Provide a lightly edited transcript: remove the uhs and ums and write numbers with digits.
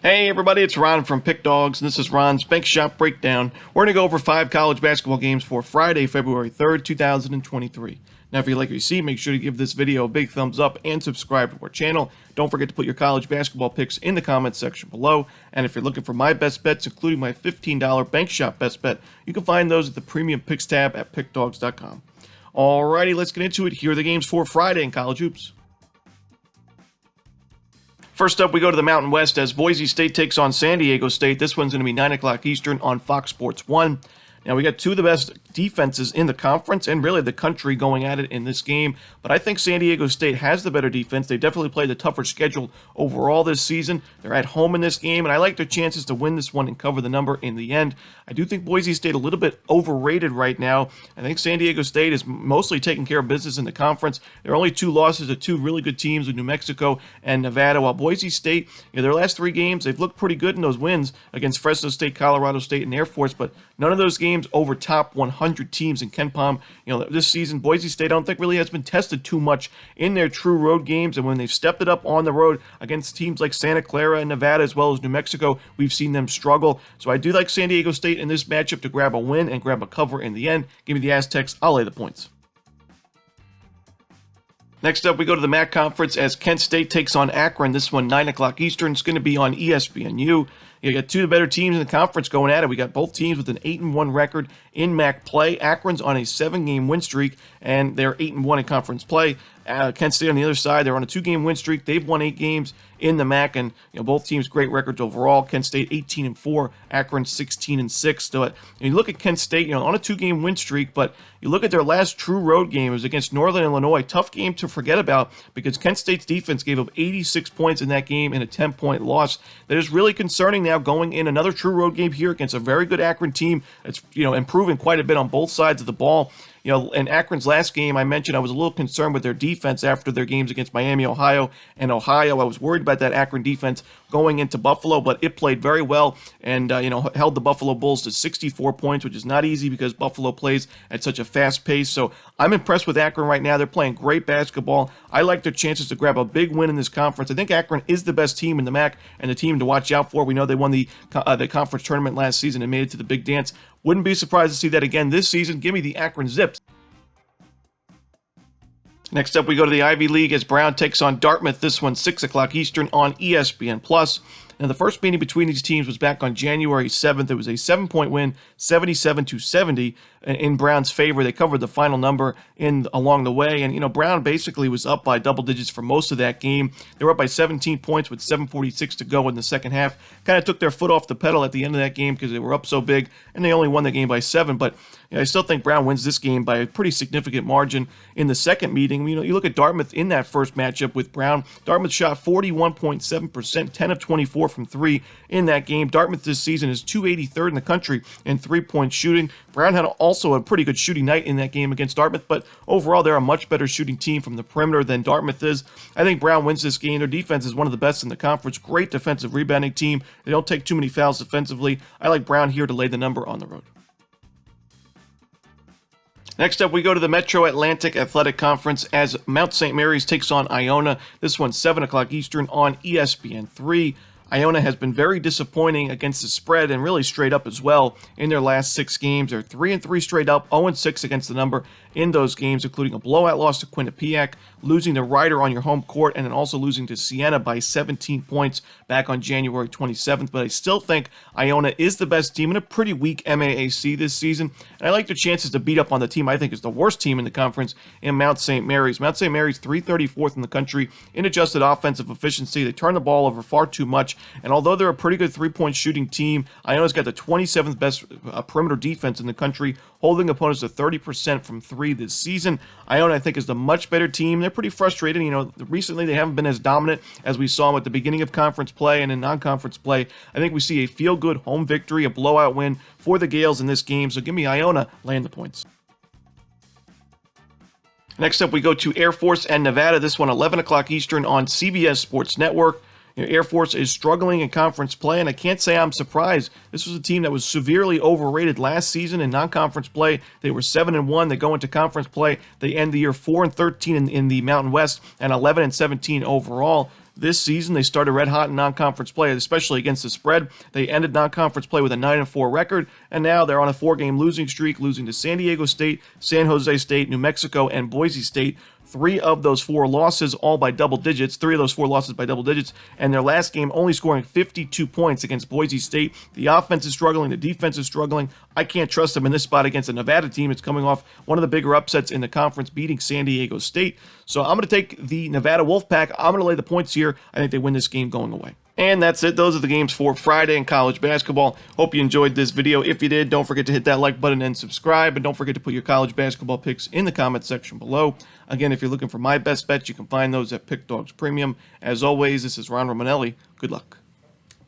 Hey everybody, it's Ron from Pick Dawgz, and this is Ron's Bank Shop Breakdown. We're going to go over 5 college basketball games for Friday, February 3rd, 2023. Now, if you like what you see, make sure to give this video a big thumbs up and subscribe to our channel. Don't forget to put your college basketball picks in the comments section below. And if you're looking for my best bets, including my $15 Bank Shop best bet, you can find those at the Premium Picks tab at pickdawgz.com. Alrighty, let's get into it. Here are the games for Friday in college hoops. First up, we go to the Mountain West as Boise State takes on San Diego State. This one's going to be 9 o'clock Eastern on Fox Sports 1. Now, we got two of the best defenses in the conference and really the country going at it in this game. But I think San Diego State has the better defense. They definitely played the tougher schedule overall this season. They're at home in this game, and I like their chances to win this one and cover the number in the end. I do think Boise State a little bit overrated right now. I think San Diego State is mostly taking care of business in the conference. There are only 2 losses to 2 really good teams with New Mexico and Nevada, while Boise State, their last 3 games, they've looked pretty good in those wins against Fresno State, Colorado State, and Air Force, but none of those games over top 100 teams in KenPom. This season, Boise State, I don't think really has been tested too much in their true road games, and when they've stepped it up on the road against teams like Santa Clara and Nevada, as well as New Mexico, we've seen them struggle. So I do like San Diego State in this matchup to grab a win and grab a cover in the end. Give me the Aztecs. I'll lay the points. Next up, we go to the MAC Conference as Kent State takes on Akron. This one, 9 o'clock Eastern. It's going to be on ESPNU. You got 2 of the better teams in the conference going at it. We got both teams with an 8-1 record in MAC play. Akron's on a 7-game win streak, and they're 8-1 in conference play. Kent State on the other side, they're on a 2-game win streak. They've won 8 games in the MAC, and both teams great records overall. Kent State 18-4, Akron 16-6. So you look at Kent State, on a 2-game win streak, but you look at their last true road game, it was against Northern Illinois. Tough game to forget about because Kent State's defense gave up 86 points in that game in a 10-point loss. That is really concerning now going in another true road game here against a very good Akron team that's improving quite a bit on both sides of the ball. In Akron's last game, I mentioned I was a little concerned with their defense after their games against Miami, Ohio, and Ohio. I was worried about that Akron defense going into Buffalo, but it played very well and, held the Buffalo Bulls to 64 points, which is not easy because Buffalo plays at such a fast pace. So I'm impressed with Akron right now. They're playing great basketball. I like their chances to grab a big win in this conference. I think Akron is the best team in the MAC and the team to watch out for. We know they won the conference tournament last season and made it to the big dance. Wouldn't be surprised to see that again this season. Give me the Akron Zips. Next up, we go to the Ivy League as Brown takes on Dartmouth. This one, 6 o'clock Eastern on ESPN+. Now, the first meeting between these teams was back on January 7th. It was a 7-point win, 77-70 in Brown's favor. They covered the final number along the way. And, Brown basically was up by double digits for most of that game. They were up by 17 points with 7:46 to go in the second half. Kind of took their foot off the pedal at the end of that game because they were up so big, and they only won the game by 7. But I still think Brown wins this game by a pretty significant margin in the second meeting. You look at Dartmouth in that first matchup with Brown. Dartmouth shot 41.7%, 10 of 24 from 3 in that game. Dartmouth this season is 283rd in the country in 3-point shooting. Brown had also a pretty good shooting night in that game against Dartmouth, but overall they're a much better shooting team from the perimeter than Dartmouth is. I think Brown wins this game. Their defense is one of the best in the conference. Great defensive rebounding team. They don't take too many fouls defensively. I like Brown here to lay the number on the road. Next up, we go to the Metro Atlantic Athletic Conference as Mount St. Mary's takes on Iona. This one's 7 o'clock Eastern on ESPN3. Iona has been very disappointing against the spread and really straight up as well in their last 6 games. They're 3-3 straight up, 0-6 against the number in those games, including a blowout loss to Quinnipiac, losing to Ryder on your home court, and then also losing to Siena by 17 points back on January 27th. But I still think Iona is the best team in a pretty weak MAAC this season, and I like their chances to beat up on the team I think is the worst team in the conference in Mount St. Mary's. Mount St. Mary's 334th in the country in adjusted offensive efficiency. They turn the ball over far too much, and although they're a pretty good 3-point shooting team, Iona's got the 27th best perimeter defense in the country, holding opponents to 30% from 3 this season. Iona, I think, is the much better team. They're pretty frustrated. Recently they haven't been as dominant as we saw them at the beginning of conference play and in non-conference play. I think we see a feel-good home victory, a blowout win for the Gales in this game. So give me Iona laying the points. Next up, we go to Air Force and Nevada. This one, 11 o'clock Eastern on CBS Sports Network. Air Force is struggling in conference play, and I can't say I'm surprised. This was a team that was severely overrated last season in non-conference play. They were 7-1. They go into conference play. They end the year 4-13 in the Mountain West and 11-17 overall. this season. They started red hot in non-conference play, especially against the spread. They ended non-conference play with a 9-4 record, and now they're on a 4-game losing streak, losing to San Diego State, San Jose State, New Mexico, and Boise State. 3 of those 4 losses, all by double digits. 3 of those 4 losses by double digits. And their last game only scoring 52 points against Boise State. The offense is struggling. The defense is struggling. I can't trust them in this spot against a Nevada team. It's coming off one of the bigger upsets in the conference, beating San Diego State. So I'm going to take the Nevada Wolfpack. I'm going to lay the points here. I think they win this game going away. And that's it. Those are the games for Friday in college basketball. Hope you enjoyed this video. If you did, don't forget to hit that like button and subscribe. And don't forget to put your college basketball picks in the comment section below. Again, if you're looking for my best bets, you can find those at Pick Dawgz Premium. As always, this is Ron Romanelli. Good luck.